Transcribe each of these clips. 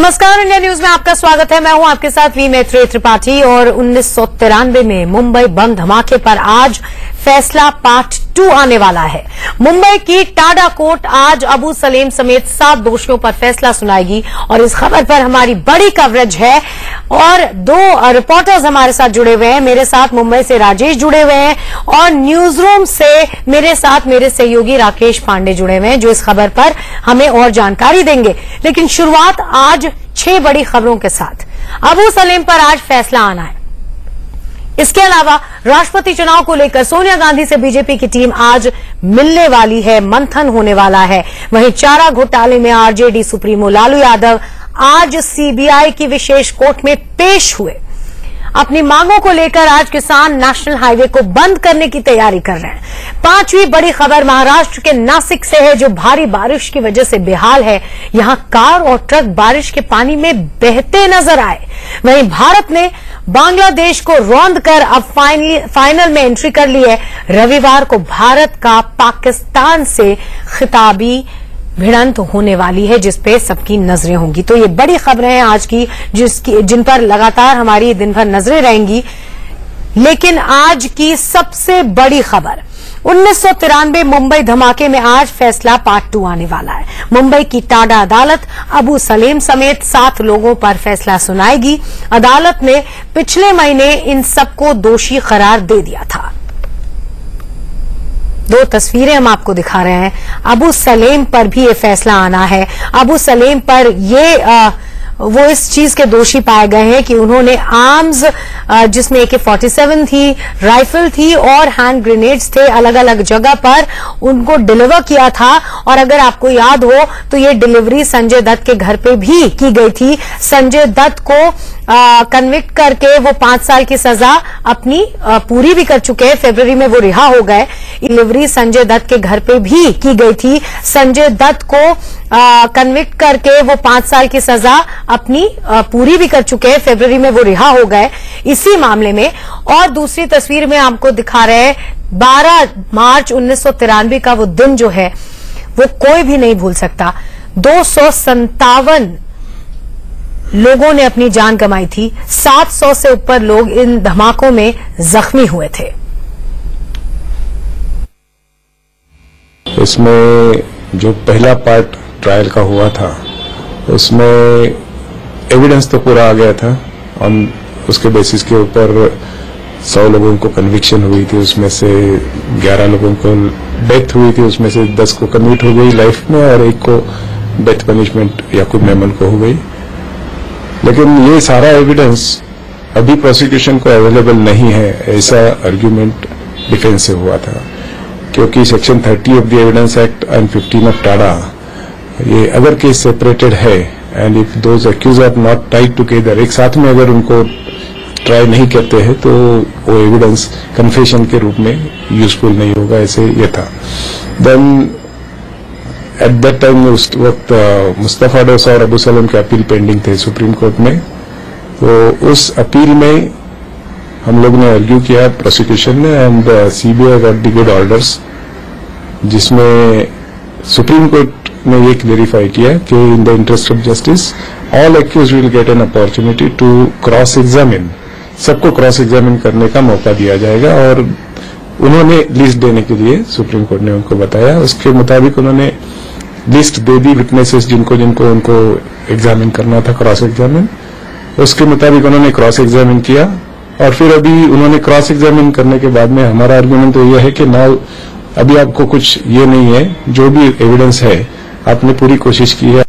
नमस्कार, India news में आपका स्वागत है। मैं हूं आपके साथ वी मैत्री त्रिपाठी। और 1993 में मुंबई बम धमाके पर आज फैसला पार्ट 2 आने वाला है। मुंबई की टाडा कोर्ट आज अबू सलेम समेत 7 दोषियों पर फैसला सुनाएगी और इस खबर पर हमारी बड़ी कवरेज है और 2 रिपोर्टर्स हमारे साथ जुड़े हुए हैं। मेरे साथ मुंबई से राजेश जुड़े हुए हैं और न्यूज रूम से मेरे साथ मेरे सहयोगी राकेश पांडे जुड़े हुए हैं जो इस खबर पर हमें और जानकारी देंगे। लेकिन शुरुआत आज 6 बड़ी खबरों के साथ। अबू सलेम पर आज फैसला आना है। इसके अलावा राष्ट्रपति चुनाव को लेकर सोनिया गांधी से बीजेपी की टीम आज मिलने वाली है, मंथन होने वाला है। वहीं चारा घोटाले में आरजेडी सुप्रीमो लालू यादव आज सीबीआई की विशेष कोर्ट में पेश हुए। अपनी मांगों को लेकर आज किसान नेशनल हाईवे को बंद करने की तैयारी कर रहे हैं। 5वीं बड़ी खबर महाराष्ट्र के नासिक से है जो भारी बारिश की वजह से बेहाल है। यहां कार और ट्रक बारिश के पानी में बहते नजर आए। वहीं भारत ने बांग्लादेश को रौंद कर अब फाइनल में एंट्री कर ली है। रविवार को भारत का पाकिस्तान से खिताबी भिड़ंत होने वाली है जिसपे सबकी नजरें होंगी। तो ये बड़ी खबरें हैं आज की जिन पर लगातार हमारी दिन भर नजरें रहेंगी। लेकिन आज की सबसे बड़ी खबर 1993 मुंबई धमाके में आज फैसला पार्ट 2 आने वाला है। मुंबई की टाडा अदालत अबू सलेम समेत 7 लोगों पर फैसला सुनाएगी। अदालत ने पिछले महीने इन सबको दोषी करार दे दिया था। 2 तस्वीरें हम आपको दिखा रहे हैं। अबू सलेम पर भी ये फैसला आना है। अबू सलेम पर वो इस चीज के दोषी पाए गए हैं कि उन्होंने आर्म्स जिसमें AK-47 थी, राइफल थी और हैंड ग्रेनेड्स थे, अलग अलग जगह पर उनको डिलीवर किया था। और अगर आपको याद हो तो ये डिलीवरी संजय दत्त के घर पे भी की गई थी। संजय दत्त को कन्विक्ट करके वो 5 साल की सजा अपनी पूरी भी कर चुके हैं। फरवरी में वो रिहा हो गए। डिलीवरी संजय दत्त के घर पे भी की गई थी। संजय दत्त को कन्विक्ट करके वो 5 साल की सजा अपनी पूरी भी कर चुके हैं। फरवरी में वो रिहा हो गए इसी मामले में। और दूसरी तस्वीर में आपको दिखा रहे हैं 12 मार्च 1993 का वो दिन जो है वो कोई भी नहीं भूल सकता। 257 लोगों ने अपनी जान गंवाई थी। 700 से ऊपर लोग इन धमाकों में जख्मी हुए थे। इसमें जो पहला पार्ट ट्रायल का हुआ था उसमें एविडेंस तो पूरा आ गया था। हम उसके बेसिस के ऊपर 100 लोगों को कन्विक्शन हुई थी, उसमें से 11 लोगों को डेथ हुई थी, उसमें से 10 को कन्विक्ट हो गई लाइफ में और 1 को डेथ पनिशमेंट याकूब मेमन को हो गई। लेकिन ये सारा एविडेंस अभी प्रोसिक्यूशन को अवेलेबल नहीं है, ऐसा आर्ग्यूमेंट डिफेंस से हुआ था। क्योंकि section 30 of the evidence act and 15 of TADA, ये अगर केस सेपरेटेड है and if those accused are not tied together, एक साथ में अगर उनको ट्राई नहीं करते हैं तो वो एविडेंस कन्फेशन के रूप में यूजफुल नहीं होगा, ऐसे ये था। देन एट दैट टाइम उस वक्त मुस्तफा डोसा और अबू सलेम के अपील पेंडिंग थे सुप्रीम कोर्ट में। तो उस अपील में हम लोग ने आर्ग्यू किया प्रोसिक्यूशन ने and CBI got the good orders, जिसमें सुप्रीम कोर्ट ने ये क्लेरिफाई किया कि in the interest of justice all accused will get an opportunity to cross examine, सबको क्रॉस एग्जामिन करने का मौका दिया जाएगा। और उन्होंने लिस्ट देने के लिए सुप्रीम कोर्ट ने उनको बताया, उसके मुताबिक उन्होंने लिस्ट दे दी विटनेसेस जिनको उनको एग्जामिन करना था, क्रॉस एग्जामिन। उसके मुताबिक उन्होंने क्रॉस एग्जामिन किया और फिर अभी उन्होंने क्रॉस एग्जामिन करने के बाद में हमारा आर्ग्यूमेंट तो यह है कि नाउ अभी आपको कुछ ये नहीं है, जो भी एविडेंस है आपने पूरी कोशिश की है।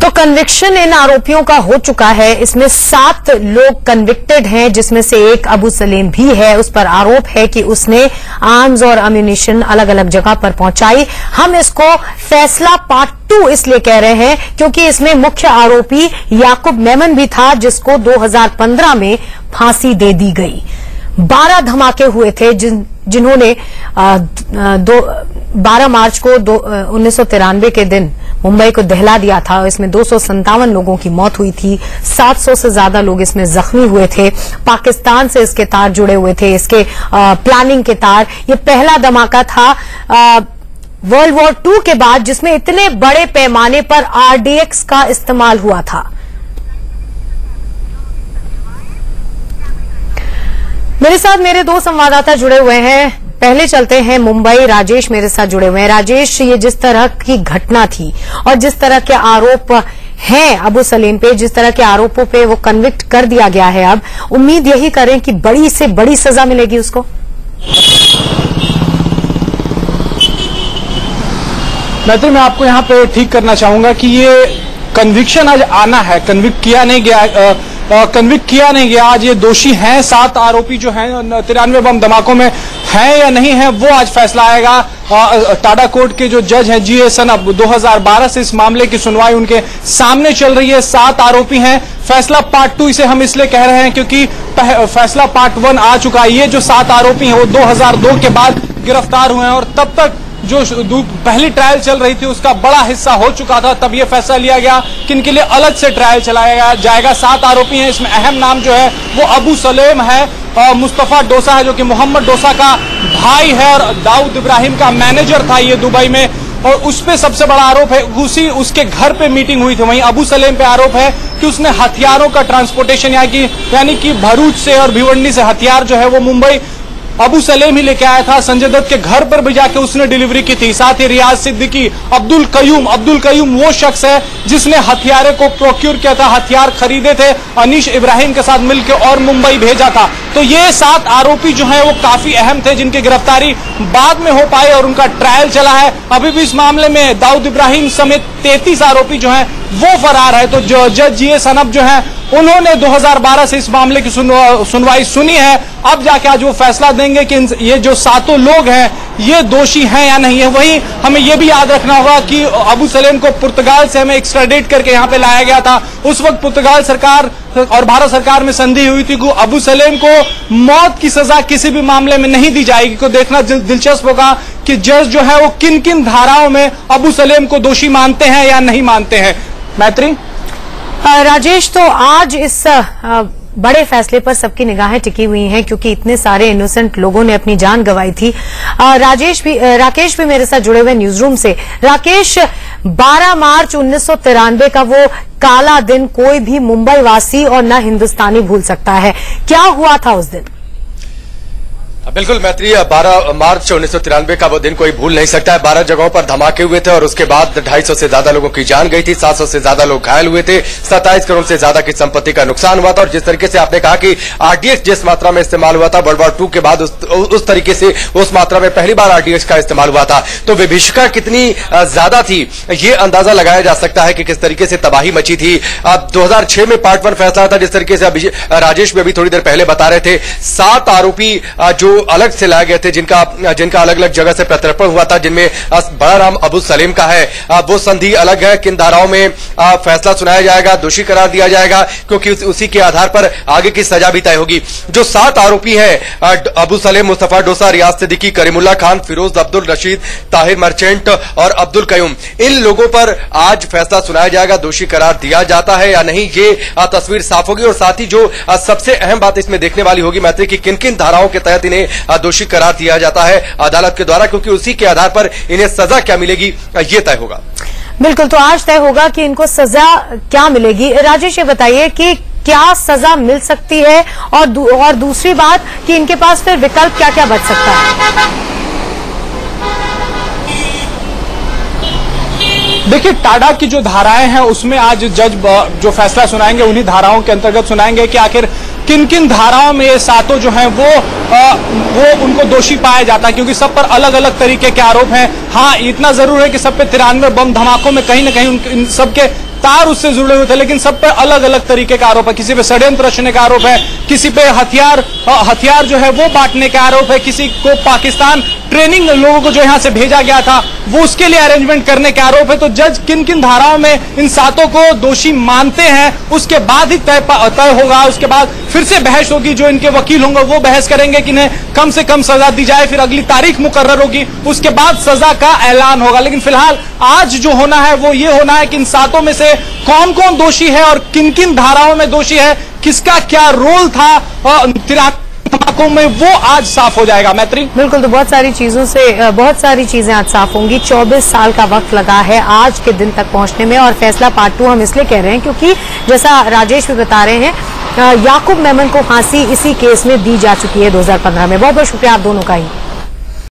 तो कन्विक्शन इन आरोपियों का हो चुका है। इसमें 7 लोग कन्विक्टेड हैं जिसमें से एक अबू सलेम भी है। उस पर आरोप है कि उसने आर्म्स और अम्यूनिशन अलग अलग जगह पर पहुंचाई। हम इसको फैसला पार्ट 2 इसलिए कह रहे हैं क्योंकि इसमें मुख्य आरोपी याकूब मेमन भी था जिसको 2015 में फांसी दे दी गई। 12 धमाके हुए थे जिन्होंने 12 मार्च को 1993 के दिन मुंबई को दहला दिया था। इसमें 257 लोगों की मौत हुई थी, 700 से ज्यादा लोग इसमें जख्मी हुए थे। पाकिस्तान से इसके तार जुड़े हुए थे, इसके प्लानिंग के तार। ये पहला धमाका था वर्ल्ड वॉर 2 के बाद जिसमें इतने बड़े पैमाने पर आरडीएक्स का इस्तेमाल हुआ था। मेरे साथ मेरे 2 संवाददाता जुड़े हुए हैं। पहले चलते हैं मुंबई, राजेश मेरे साथ जुड़े हुए हैं। राजेश, ये जिस तरह की घटना थी और जिस तरह के आरोप हैं अबू सलेम पे, जिस तरह के आरोपों पे वो कन्विक्ट कर दिया गया है, अब उम्मीद यही करें कि बड़ी से बड़ी सजा मिलेगी उसको। मैं आपको यहाँ पे ठीक करना चाहूंगा कि ये कन्विक्शन आज आना है, कन्विक्ट किया नहीं गया। आज ये दोषी हैं, 7 आरोपी जो हैं 93 बम धमाकों में हैं या नहीं है, वो आज फैसला आएगा। टाडा कोर्ट के जो जज हैं जी सनब, 2012 से इस मामले की सुनवाई उनके सामने चल रही है। 7 आरोपी हैं। फैसला पार्ट 2 इसे हम इसलिए कह रहे हैं क्योंकि फैसला पार्ट 1 आ चुका है। ये जो 7 आरोपी हैं वो 2002 के बाद गिरफ्तार हुए हैं और तब तक जो पहली ट्रायल चल रही थी उसका बड़ा हिस्सा हो चुका था। तब यह फैसला लिया गया कि इनके लिए अलग से ट्रायल चलाया जाएगा। 7 आरोपी हैं। इसमें अहम नाम जो है वो अबू सलेम है, मुस्तफा डोसा है जो कि मोहम्मद डोसा का भाई है और दाऊद इब्राहिम का मैनेजर था ये दुबई में, और उस पे सबसे बड़ा आरोप है उसके घर पे मीटिंग हुई थी। वहीं अबू सलेम पे आरोप है कि उसने हथियारों का ट्रांसपोर्टेशन यानी कि भरूच से और भिवंडी से हथियार जो है वो मुंबई अबू सलेम ही लेके आया था। संजय दत्त के घर पर भी जाके उसने डिलीवरी की थी। साथ ही रियाज सिद्दीकी, अब्दुल कयूम वो शख्स है जिसने हथियारों को प्रोक्योर किया था, हथियार खरीदे थे, अनीश इब्राहिम के साथ मिलकर और मुंबई भेजा था। तो ये 7 आरोपी जो हैं वो काफी अहम थे जिनकी गिरफ्तारी बाद में हो पाई और उनका ट्रायल चला है। अभी भी इस मामले में दाऊद इब्राहिम समेत 33 आरोपी जो हैं वो फरार है। तो जज जी सनब जो है उन्होंने 2012 से इस मामले की सुनवाई सुनी है। अब जाके आज वो फैसला देंगे कि ये जो 7 लोग हैं ये दोषी हैं या नहीं है। वहीं हमें ये भी याद रखना होगा कि अबू सलेम को पुर्तगाल से हमें एक्स्ट्राडिट करके यहाँ पे लाया गया था। उस वक्त पुर्तगाल सरकार और भारत सरकार में संधि हुई थी कि अबू सलेम को मौत की सजा किसी भी मामले में नहीं दी जाएगी। को देखना दिलचस्प होगा कि जज जो है वो किन किन धाराओं में अबू सलेम को दोषी मानते हैं या नहीं मानते हैं। मैत्री, राजेश, तो आज इस बड़े फैसले पर सबकी निगाहें टिकी हुई हैं क्योंकि इतने सारे इनोसेंट लोगों ने अपनी जान गंवाई थी। राकेश भी मेरे साथ जुड़े हुए न्यूज रूम से। राकेश, 12 मार्च 1993 का वो काला दिन कोई भी मुंबई वासी और न हिंदुस्तानी भूल सकता है। क्या हुआ था उस दिन? बिल्कुल मैत्री, 12 मार्च 1993 का वो दिन कोई भूल नहीं सकता है। 12 जगहों पर धमाके हुए थे और उसके बाद 250 से ज्यादा लोगों की जान गई थी, 700 से ज्यादा लोग घायल हुए थे, 27 करोड़ से ज्यादा की संपत्ति का नुकसान हुआ था। और जिस तरीके से आपने कहा कि आरडीएक्स जिस मात्रा में इस्तेमाल हुआ था वर्ल्ड वॉर 2 के बाद उस तरीके से उस मात्रा में पहली बार आरडीएक्स का इस्तेमाल हुआ था, तो विभीषिका कितनी ज्यादा थी ये अंदाजा लगाया जा सकता है कि किस तरीके से तबाही मची थी। अब 2006 में पार्ट 1 फैसला था, जिस तरीके से राजेश भी अभी थोड़ी देर पहले बता रहे थे। 7 आरोपी जो अलग से लाए गए थे, जिनका अलग अलग जगह से प्रत्यर्पण हुआ था, जिनमें बड़ा नाम अबू सलीम का है। वो संधि अलग है, किन धाराओं में फैसला सुनाया जाएगा, दोषी करार दिया जाएगा, क्योंकि उसी के आधार पर आगे की सजा भी तय होगी। जो 7 आरोपी हैं, अबू सलीम, मुस्तफा डोसा, रियाज सिद्दीकी, करीमुल्लाह खान, फिरोज अब्दुल रशीद, ताहिर मर्चेंट और अब्दुल कयूम, इन लोगों पर आज फैसला सुनाया जाएगा, दोषी करार दिया जाता है या नहीं, ये तस्वीर साफ होगी। और साथ ही जो सबसे अहम बात इसमें देखने वाली होगी मैत्री की किन किन धाराओं के तहत इन्हें दोषी करार दिया जाता है अदालत के द्वारा, क्योंकि उसी के आधार पर इन्हें सजा क्या मिलेगी ये तय होगा। बिल्कुल, तो आज तय होगा कि इनको सजा क्या मिलेगी। राजेश, ये बताइए कि क्या सजा मिल सकती है और दूसरी बात कि इनके पास फिर विकल्प क्या क्या बच सकता है? देखिए, टाडा की जो धाराएं हैं उसमें आज जज जो फैसला सुनाएंगे उन्हीं धाराओं के अंतर्गत सुनाएंगे कि आखिर किन किन धाराओं में ये 7 जो हैं वो उनको दोषी पाया जाता है, क्योंकि सब पर अलग अलग तरीके के आरोप हैं। हाँ, इतना जरूर है कि सब पे 93 बम धमाकों में कहीं न कहीं इन सबके तार उससे जुड़े हुए थे, लेकिन सब पे अलग अलग तरीके का आरोप है। किसी पे षड्यंत्र रचने का आरोप है, किसी पे हथियार जो है वो बांटने का आरोप है, किसी को पाकिस्तान ट्रेनिंग लोगों को जो यहाँ से भेजा गया था वो उसके लिए अरेंजमेंट करने के आरोप है। तो जज किन किन धाराओं में इन सातों को दोषी मानते हैं उसके बाद ही तय होगा। उसके बाद फिर से बहस होगी, जो इनके वकील होंगे वो बहस करेंगे कि इन्हें कम से कम सजा दी जाए, फिर अगली तारीख मुकर्रर होगी, उसके बाद सजा का ऐलान होगा। लेकिन फिलहाल आज जो होना है वो ये होना है कि इन सातों में से कौन कौन दोषी है और किन किन धाराओं में दोषी है, किसका क्या रोल था धमाकों में, वो आज साफ हो जाएगा। मैत्री, बिल्कुल, तो बहुत सारी चीजें आज साफ होंगी। 24 साल का वक्त लगा है आज के दिन तक पहुंचने में, और फैसला पार्ट 2 हम इसलिए कह रहे हैं क्योंकि जैसा राजेश भी बता रहे हैं, याकूब मेमन को फांसी इसी केस में दी जा चुकी है 2015 में। बहुत बहुत शुक्रिया आप दोनों का ही।